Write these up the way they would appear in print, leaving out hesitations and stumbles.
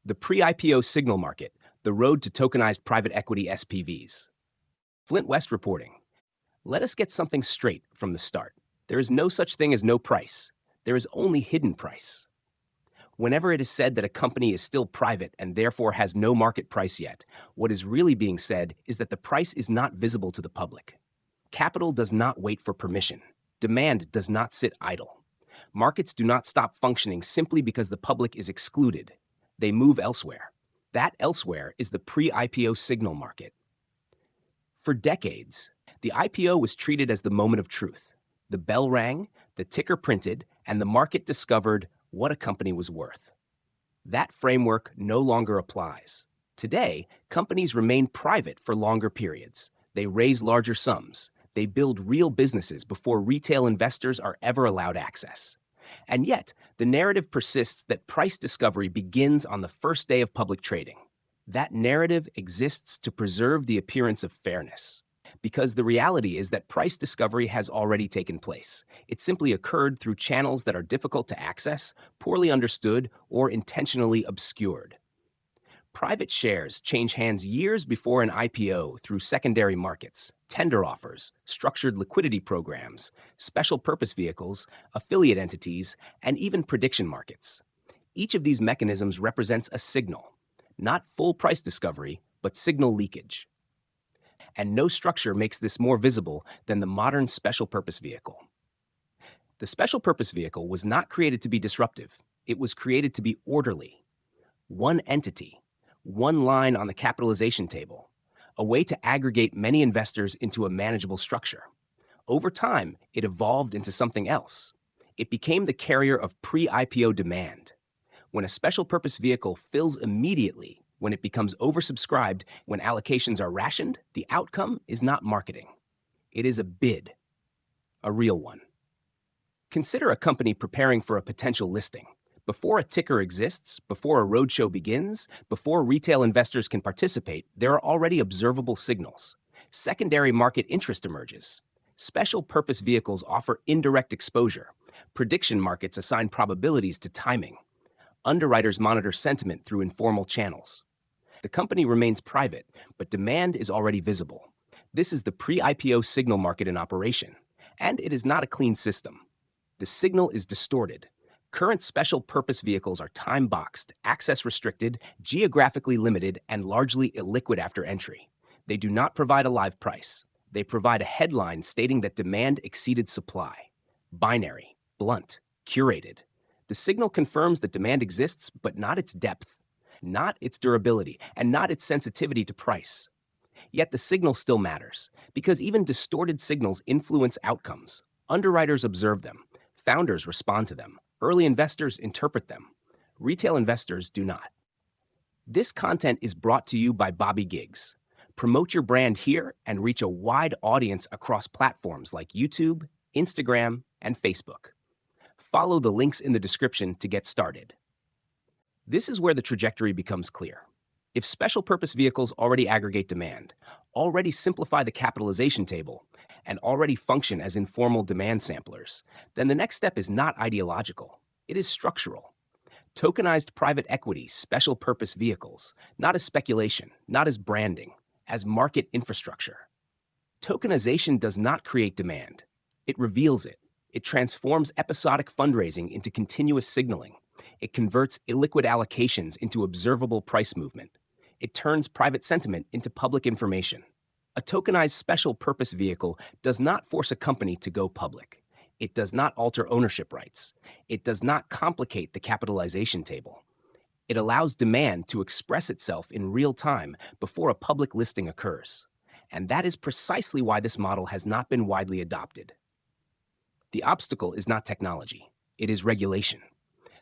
The pre-IPO signal market, the road to tokenized private equity SPVs. Flint West reporting. Let us get something straight from the start. There is no such thing as no price. There is only hidden price. Whenever it is said that a company is still private and therefore has no market price yet, what is really being said is that the price is not visible to the public. Capital does not wait for permission. Demand does not sit idle. Markets do not stop functioning simply because the public is excluded. They move elsewhere. That elsewhere is the pre-IPO signal market. For decades, the IPO was treated as the moment of truth. The bell rang, the ticker printed, and the market discovered what a company was worth. That framework no longer applies. Today, companies remain private for longer periods. They raise larger sums. They build real businesses before retail investors are ever allowed access. And yet, the narrative persists that price discovery begins on the first day of public trading. That narrative exists to preserve the appearance of fairness, because the reality is that price discovery has already taken place. It simply occurred through channels that are difficult to access, poorly understood, or intentionally obscured. Private shares change hands years before an IPO through secondary markets, tender offers, structured liquidity programs, special purpose vehicles, affiliate entities, and even prediction markets. Each of these mechanisms represents a signal, not full price discovery, but signal leakage. And no structure makes this more visible than the modern special purpose vehicle. The special purpose vehicle was not created to be disruptive. It was created to be orderly. One entity, one line on the capitalization table, a way to aggregate many investors into a manageable structure. Over time, it evolved into something else. It became the carrier of pre-IPO demand. When a special purpose vehicle fills immediately, when it becomes oversubscribed, when allocations are rationed, the outcome is not marketing. It is a bid, a real one. Consider a company preparing for a potential listing. Before a ticker exists, before a roadshow begins, before retail investors can participate, there are already observable signals. Secondary market interest emerges. Special purpose vehicles offer indirect exposure. Prediction markets assign probabilities to timing. Underwriters monitor sentiment through informal channels. The company remains private, but demand is already visible. This is the pre-IPO signal market in operation, and it is not a clean system. The signal is distorted. Current special purpose vehicles are time-boxed, access-restricted, geographically limited, and largely illiquid after entry. They do not provide a live price. They provide a headline stating that demand exceeded supply. Binary, blunt, curated. The signal confirms that demand exists, but not its depth, not its durability, and not its sensitivity to price. Yet the signal still matters, because even distorted signals influence outcomes. Underwriters observe them. Founders respond to them. Early investors interpret them. Retail investors do not. This content is brought to you by Bobby Giggs. Promote your brand here and reach a wide audience across platforms like YouTube, Instagram, and Facebook. Follow the links in the description to get started. This is where the trajectory becomes clear. If special purpose vehicles already aggregate demand, already simplify the capitalization table, and already function as informal demand samplers, then the next step is not ideological. It is structural. Tokenized private equity special purpose vehicles, not as speculation, not as branding, as market infrastructure. Tokenization does not create demand. It reveals it. It transforms episodic fundraising into continuous signaling. It converts illiquid allocations into observable price movement. It turns private sentiment into public information. A tokenized special purpose vehicle does not force a company to go public. It does not alter ownership rights. It does not complicate the capitalization table. It allows demand to express itself in real time before a public listing occurs. And that is precisely why this model has not been widely adopted. The obstacle is not technology. It is regulation.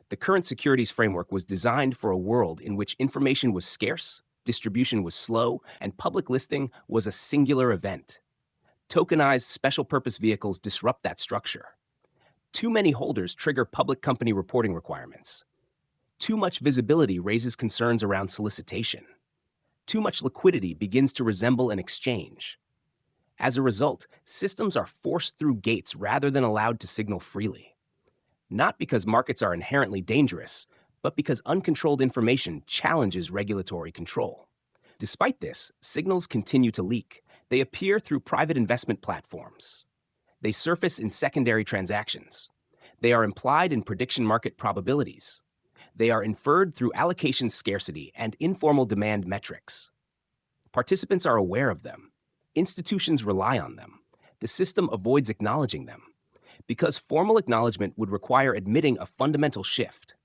The current securities framework was designed for a world in which information was scarce, distribution was slow, and public listing was a singular event. Tokenized special purpose vehicles disrupt that structure. Too many holders trigger public company reporting requirements. Too much visibility raises concerns around solicitation. Too much liquidity begins to resemble an exchange. As a result, systems are forced through gates rather than allowed to signal freely. Not because markets are inherently dangerous, but because uncontrolled information challenges regulatory control. Despite this, signals continue to leak. They appear through private investment platforms. They surface in secondary transactions. They are implied in prediction market probabilities. They are inferred through allocation scarcity and informal demand metrics. Participants are aware of them. Institutions rely on them. The system avoids acknowledging them, because formal acknowledgement would require admitting a fundamental shift.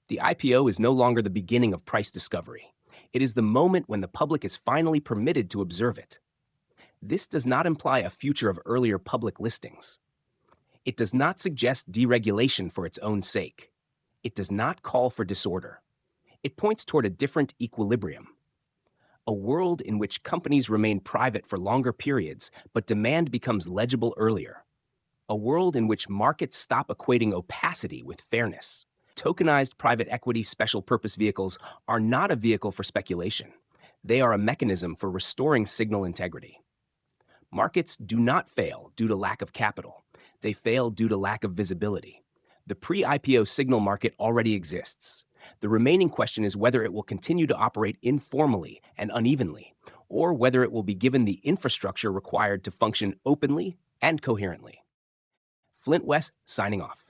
The IPO is no longer the beginning of price discovery. It is the moment when the public is finally permitted to observe it. This does not imply a future of earlier public listings. It does not suggest deregulation for its own sake. It does not call for disorder. It points toward a different equilibrium. A world in which companies remain private for longer periods, but demand becomes legible earlier. A world in which markets stop equating opacity with fairness. Tokenized private equity special purpose vehicles are not a vehicle for speculation. They are a mechanism for restoring signal integrity. Markets do not fail due to lack of capital. They fail due to lack of visibility. The pre-IPO signal market already exists. The remaining question is whether it will continue to operate informally and unevenly, or whether it will be given the infrastructure required to function openly and coherently. Flint West signing off.